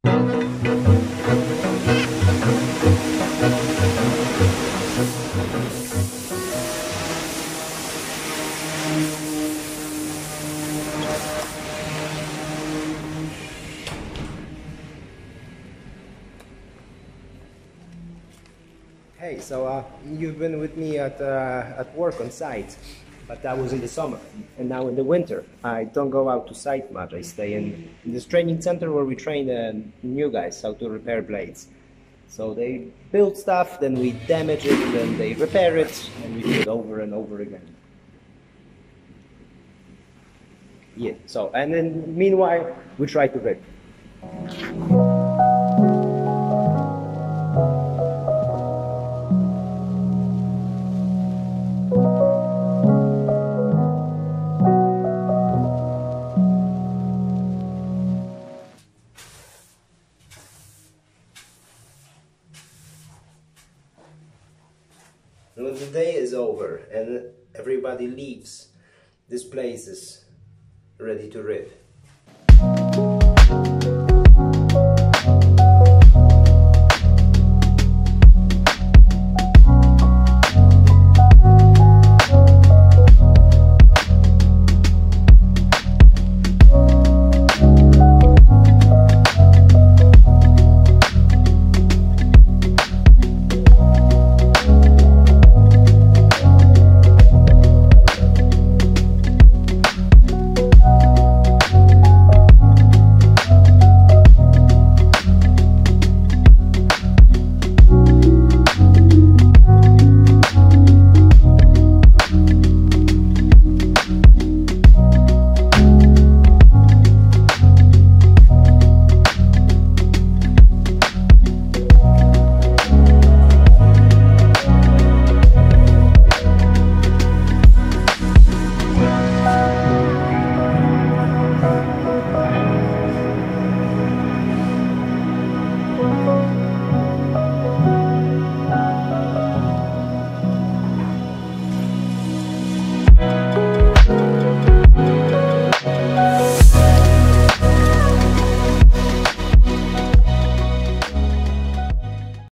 Hey, so you've been with me at work on site, but that was in the summer. And now in the winter, I don't go out to site much. I stay in this training center where we train new guys how to repair blades. So they build stuff, then we damage it, then they repair it, and we do it over and over again. Yeah, so, and then meanwhile, we try to rip. And when the day is over and everybody leaves, this place is ready to rip.